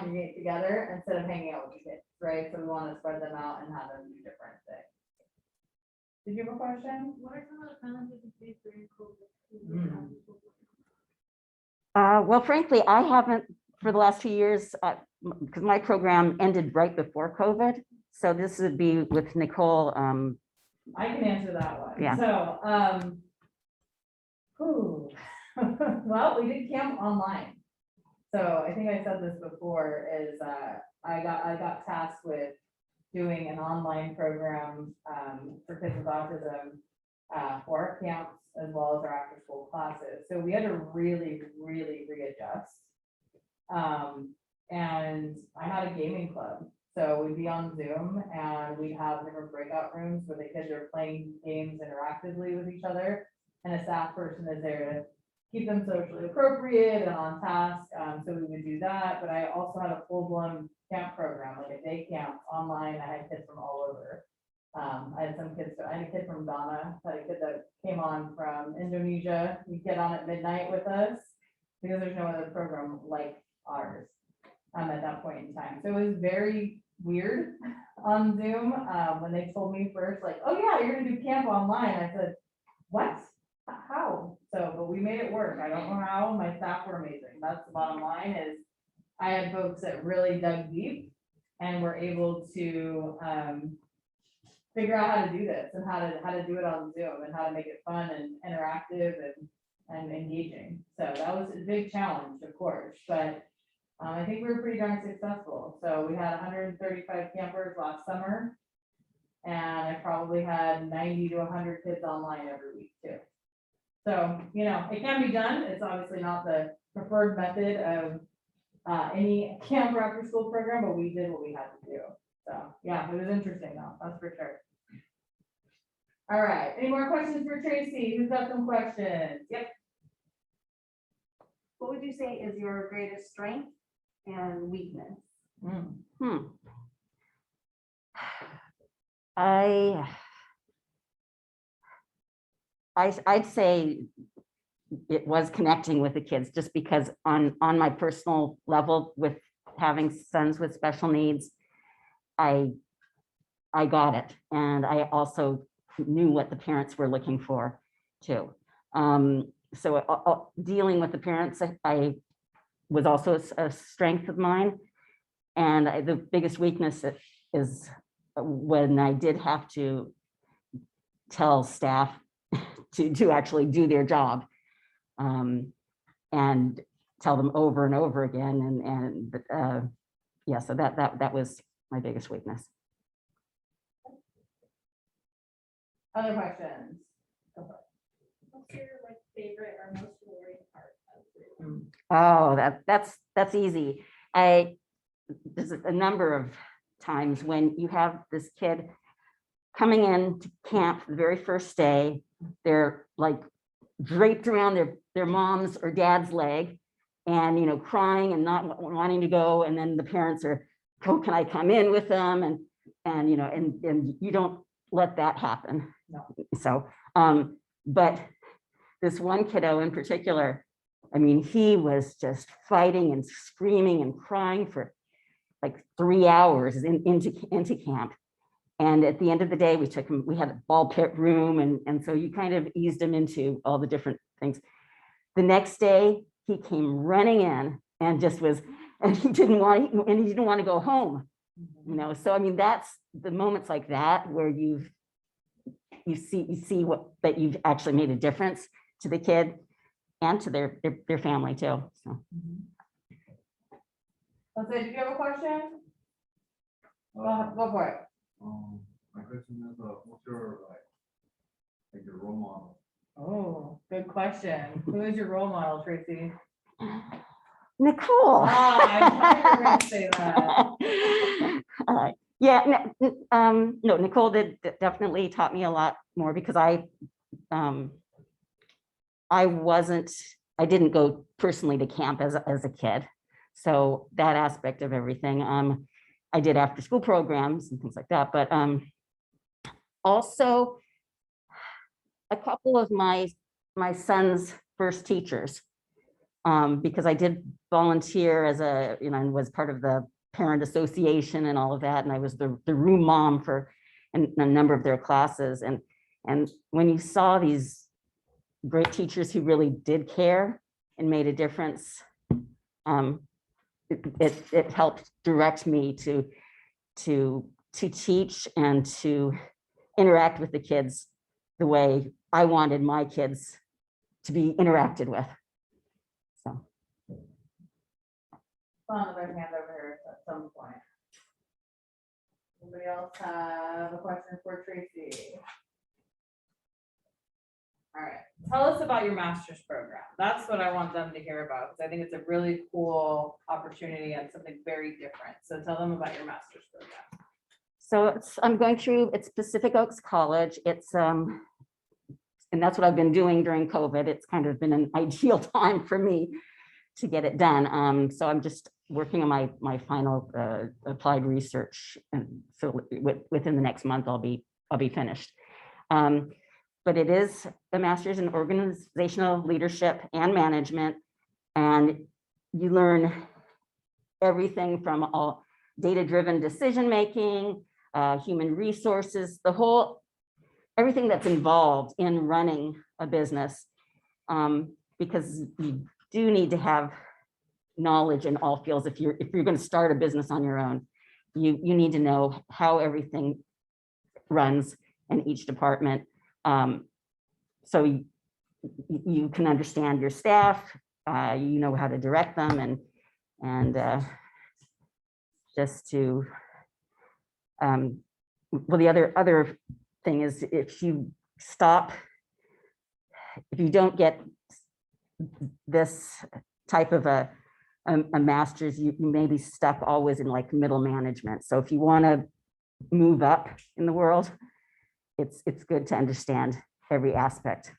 congregate together instead of hanging out with the kids, right? So we want to spread them out and have them do different things. Did you have a question? What are some of the challenges you face during COVID? Well, frankly, I haven't for the last 2 years, because my program ended right before COVID. So this would be with Nicole. I can answer that one. Yeah. So, well, we did camp online. So I think I said this before is, I got tasked with doing an online program, for kids with autism, for our camps as well as our after school classes. So we had to really readjust. And I had a gaming club. So we'd be on Zoom and we'd have different breakout rooms where the kids are playing games interactively with each other. And a staff person is there to keep them socially appropriate and on task. So we would do that, but I also had a full-blown camp program, like a day camp online. I had kids from all over. I had some kids, I had a kid from Ghana, I had a kid that came on from Indonesia. He'd get on at midnight with us because there's no other program like ours at that point in time. So it was very weird on Zoom when they told me first, like, oh yeah, you're gonna do camp online. I said, what? How? So, but we made it work. I don't know how. My staff were amazing. That's the bottom line is I had folks that really dug deep and were able to figure out how to do this and how to do it on Zoom and how to make it fun and interactive and engaging. So that was a big challenge, of course, but I think we were pretty darn successful. So we had 135 campers last summer, and I probably had 90 to 100 kids online every week too. So, you know, it can be done. It's obviously not the preferred method of any camp or after school program, but we did what we had to do. So yeah, it was interesting though, that's for sure. All right, any more questions for Tracy? Who's got some questions? Yep. What would you say is your greatest strength and weakness? I'd say it was connecting with the kids, just because on my personal level with having sons with special needs, I got it. And I also knew what the parents were looking for too. So dealing with the parents, I was also a strength of mine. And the biggest weakness is when I did have to tell staff to actually do their job, and tell them over and over again. Yeah, so that was my biggest weakness. Other questions? What's your like favorite or most rewarding part of your Oh, that's easy. There's a number of times when you have this kid coming in to camp the very first day, they're like draped around their mom's or dad's leg and, you know, crying and not wanting to go. And then the parents are, oh, can I come in with them? And, you know, and you don't let that happen. No. So, but this one kiddo in particular, I mean, he was just fighting and screaming and crying for like 3 hours into camp. And at the end of the day, we took him, we had a ball pit room. And so you kind of eased him into all the different things. The next day, he came running in and just was, and he didn't want to go home, you know? So, I mean, that's the moments like that where you see that you've actually made a difference to the kid and to their family too. So. Let's say, did you have a question? Go for it. My question is, what's your like your role model? Oh, good question. Who is your role model, Tracy? Nicole. I thought you were going to say that. Yeah, no, Nicole definitely taught me a lot more because I didn't go personally to camp as a kid. So that aspect of everything, I did after school programs and things like that, but also a couple of my son's first teachers because I did volunteer as a, and was part of the parent association and all of that. And I was the room mom for a number of their classes. And when you saw these great teachers who really did care and made a difference, it helped direct me to teach and to interact with the kids the way I wanted my kids to be interacted with. So. Another hand over here at some point. Anybody else have a question for Tracy? All right, tell us about your master's program. That's what I want them to hear about, because I think it's a really cool opportunity and something very different. So tell them about your master's program. So I'm going through, it's Pacific Oaks College. It's, and that's what I've been doing during COVID. It's kind of been an ideal time for me to get it done. So I'm just working on my final applied research, and so within the next month I'll be finished. But it is a master's in organizational leadership and management, and you learn everything from all data-driven decision-making, human resources, everything that's involved in running a business, because you do need to have knowledge in all fields. If you're going to start a business on your own, you need to know how everything runs in each department. So you can understand your staff, you know how to direct them, and just to, well, the other thing is, if you don't get this type of a master's, you may be stuck always in like middle management. So if you want to move up in the world, it's good to understand every aspect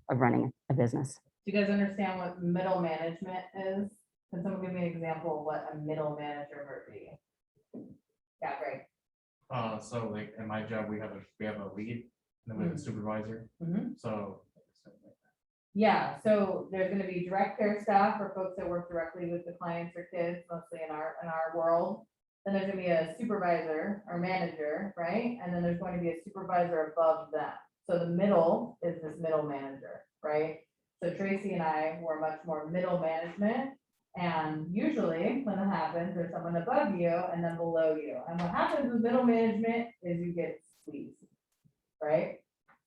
of running a business. Do you guys understand what middle management is? Can someone give me an example of what a middle manager would be? Yeah, great. So like in my job, we have a lead, and then we have a supervisor. Mhm. So. Yeah, so there's gonna be direct care staff or folks that work directly with the clients or kids, mostly in our world. Then there's gonna be a supervisor or manager, right? And then there's going to be a supervisor above them. So the middle is this middle manager, right? So Tracy and I were much more middle management. And usually when it happens, there's someone above you and then below you. And what happens with middle management is you get squeezed, right?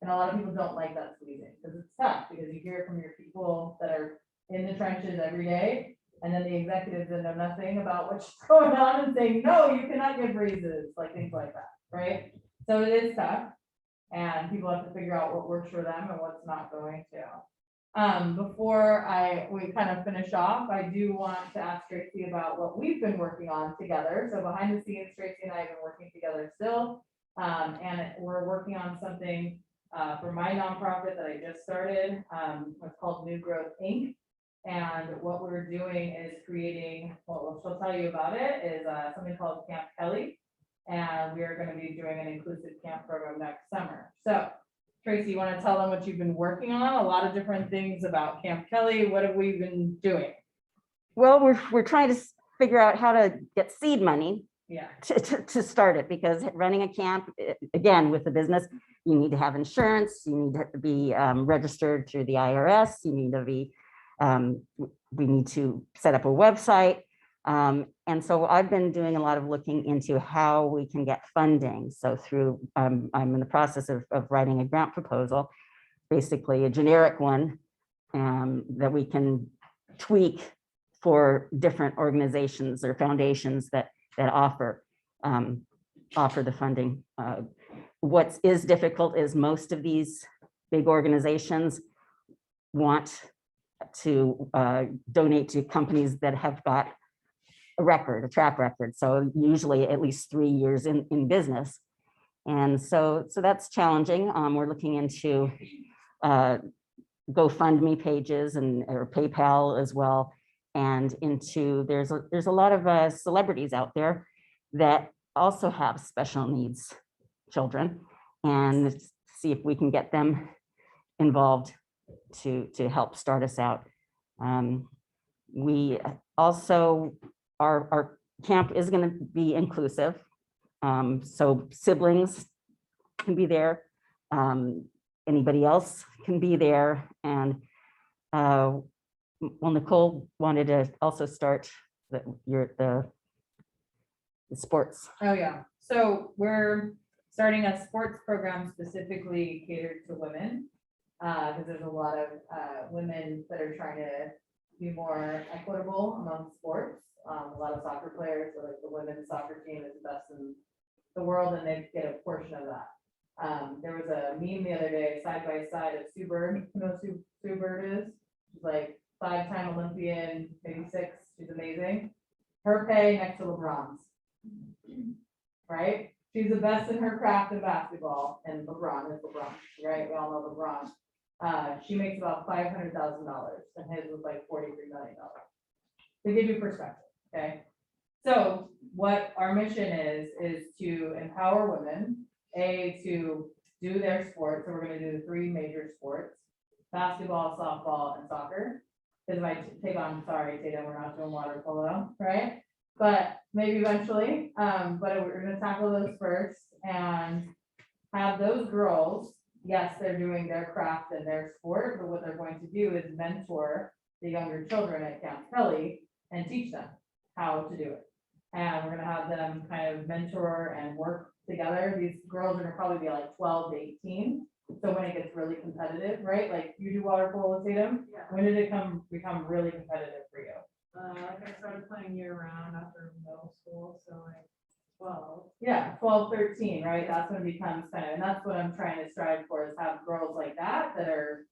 And a lot of people don't like that squeezing because it's tough, because you hear from your people that are in the trenches every day. And then the executives that know nothing about what's going on and saying, no, you cannot give raises, like things like that, right? So it is tough. And people have to figure out what works for them and what's not going to. Before we kind of finish off, I do want to ask Tracy about what we've been working on together. So behind the scenes, Tracy and I have been working together still. And we're working on something for my nonprofit that I just started. It's called New Growth Inc. And what we're doing is creating, well, she'll tell you about it, is something called Camp Kelly. And we are going to be doing an inclusive camp program next summer. So Tracy, you want to tell them what you've been working on? A lot of different things about Camp Kelly. What have we been doing? Well, we're trying to figure out how to get seed money Yeah. to start it, because running a camp, again, with the business, you need to have insurance, you need to be registered through the IRS, you need to be, we need to set up a website. And so I've been doing a lot of looking into how we can get funding. So through, I'm in the process of writing a grant proposal, basically a generic one that we can tweak for different organizations or foundations that offer the funding. What is difficult is most of these big organizations want to donate to companies that have got a track record. So usually at least 3 years in business. And so that's challenging. We're looking into GoFundMe pages or PayPal as well. And there's a lot of celebrities out there that also have special needs children, and see if we can get them involved to help start us out. We also, our camp is going to be inclusive. So siblings can be there. Anybody else can be there. And well, Nicole wanted to also start the sports. Oh, yeah. So we're starting a sports program specifically catered to women. Because there's a lot of women that are trying to be more equitable among sports. A lot of soccer players, so like the women's soccer team is the best in the world and they get a portion of that. There was a meme the other day, side by side of Sue Bird. You know who Sue Bird is? She's like 5-time Olympian, maybe 6. She's amazing. Her pay next to LeBron's. Right? She's the best in her craft of basketball, and LeBron is LeBron, right? We all know LeBron. She makes about $500,000, and his was like $43 million. To give you perspective, okay? So what our mission is to empower women, to do their sports. So we're gonna do the 3 major sports: basketball, softball, and soccer. Because if I take on, sorry, Tatum, we're not doing water polo, right? But maybe eventually, but we're gonna tackle those first and have those girls, yes, they're doing their craft and their sport, but what they're going to do is mentor the younger children at Camp Kelly and teach them how to do it. And we're gonna have them kind of mentor and work together. These girls are gonna probably be like 12 to 18. So when it gets really competitive, right? Like you do water polo, Tatum, Yeah. when did it become really competitive for you? Like I started playing year round after middle school, so like 12. Yeah, 12, 13, right? That's when it becomes kind of, and that's what I'm trying to strive for, is have girls like that are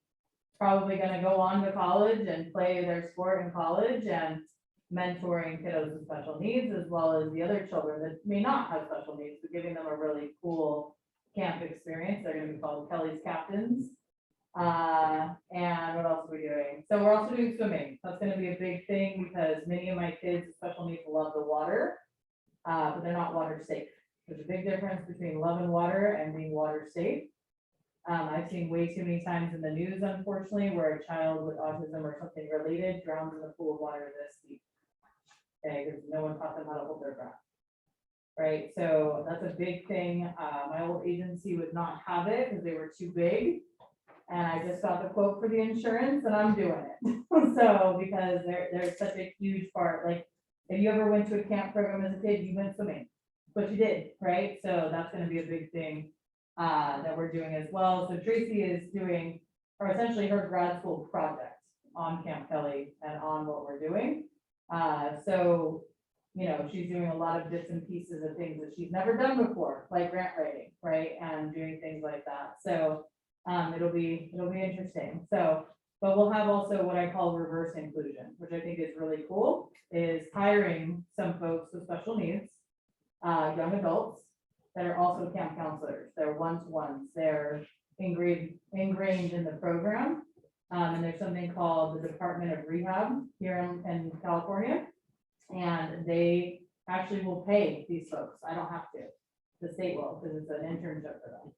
probably gonna go on to college and play their sport in college and mentoring kiddos with special needs, as well as the other children that may not have special needs, but giving them a really cool camp experience. They're gonna be called Kelly's Captains. And what else are we doing? So we're also doing swimming. That's gonna be a big thing because many of my kids with special needs love the water, but they're not water safe. There's a big difference between loving water and being water safe. I've seen way too many times in the news, unfortunately, where a child with autism or something related drowns in the pool of water this deep. Okay, because no one taught them how to hold their breath. Right, so that's a big thing. My old agency would not have it because they were too big. And I just got the quote for the insurance and I'm doing it. So, because there's such a huge part, like, if you ever went to a camp program as a kid, you went swimming, but you did, right? So that's gonna be a big thing that we're doing as well. So Tracy is doing, or essentially her grad school project on Camp Kelly and on what we're doing. So, you know, she's doing a lot of bits and pieces of things that she's never done before, like grant writing, right? And doing things like that. So it'll be interesting. So, but we'll have also what I call reverse inclusion, which I think is really cool, is hiring some folks with special needs, young adults that are also camp counselors. They're one-to-ones. They're ingrained in the program. And there's something called the Department of Rehab here in California. And they actually will pay these folks. I don't have to. The state will, because it's an internship for them.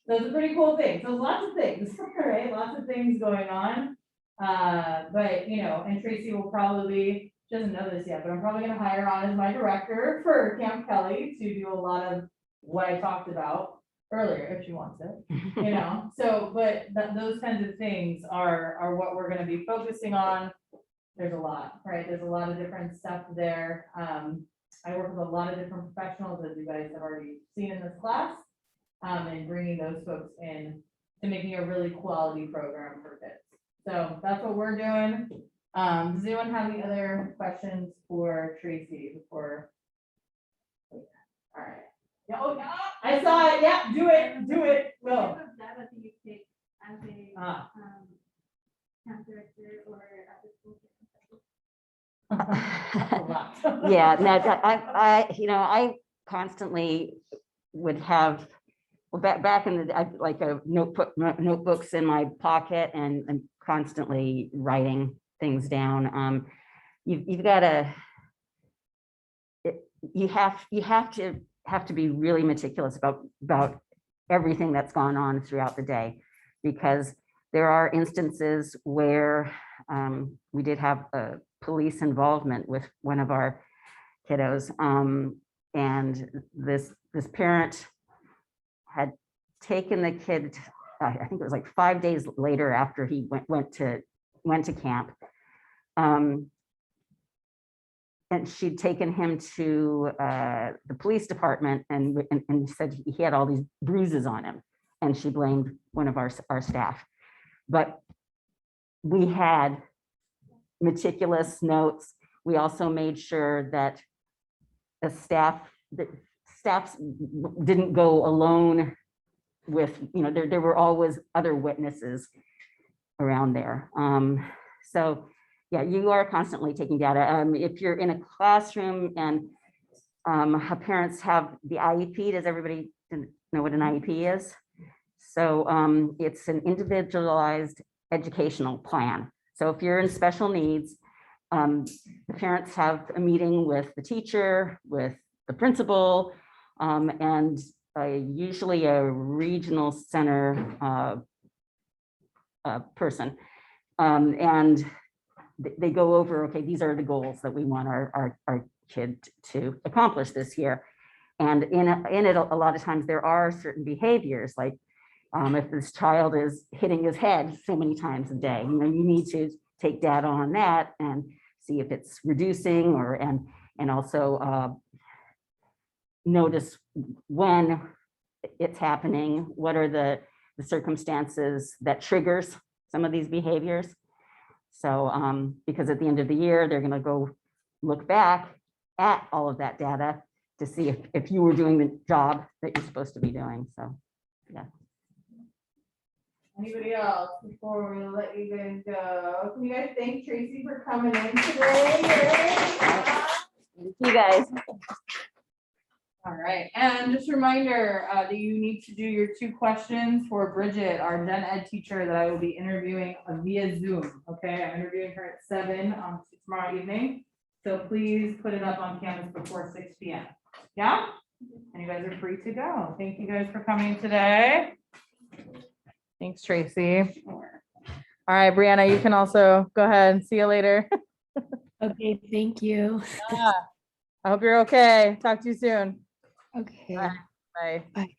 So it's a pretty cool thing. So lots of things, right? Lots of things going on. But, you know, and Tracy will probably, she doesn't know this yet, but I'm probably gonna hire on as my director for Camp Kelly to do a lot of what I talked about earlier, if she wants it, you know? So, but those kinds of things are what we're gonna be focusing on. There's a lot, right? There's a lot of different stuff there. I work with a lot of different professionals, as you guys have already seen in this class, and bringing those folks in to making a really quality program for kids. So that's what we're doing. Does anyone have any other questions for Tracy before? All right. Yeah, oh, yeah, I saw it. Yeah, do it. I Go. have data that you take as a Ah. camp director or at the school. That's a lot. Yeah, no, I constantly would have, well, back in the, like a notebooks in my pocket and I'm constantly writing things down. You've got to, you have to be really meticulous about everything that's gone on throughout the day, because there are instances where we did have police involvement with one of our kiddos. And this parent had taken the kid, I think it was like 5 days later after he went to camp. And she'd taken him to the police department and said he had all these bruises on him. And she blamed one of our staff. But we had meticulous notes. We also made sure that the staff didn't go alone with, there were always other witnesses around there. So yeah, you are constantly taking data. If you're in a classroom and parents have the IEP, does everybody know what an IEP is? So it's an individualized educational plan. So if you're in special needs, the parents have a meeting with the teacher, with the principal, and usually a regional center person. And they go over, okay, these are the goals that we want our kid to accomplish this year. And in it, a lot of times there are certain behaviors, like if this child is hitting his head so many times a day, you need to take data on that and see if it's reducing, and also notice when it's happening, what are the circumstances that triggers some of these behaviors. So because at the end of the year, they're going to go look back at all of that data to see if you were doing the job that you're supposed to be doing. So yeah. Anybody else before we let you guys go? Can you guys thank Tracy for coming in today? You guys. All right, and just a reminder that you need to do your 2 questions for Bridget, our gen ed teacher that I will be interviewing via Zoom. Okay, I'm interviewing her at 7 tomorrow evening. So please put it up on Canvas before 6 p.m. Yeah? And you guys are free to go. Thank you guys for coming today. Thanks, Tracy. All right, Brianna, you can also go ahead. See you later. Okay, thank you. I hope you're okay. Talk to you soon. Okay. Bye. Bye.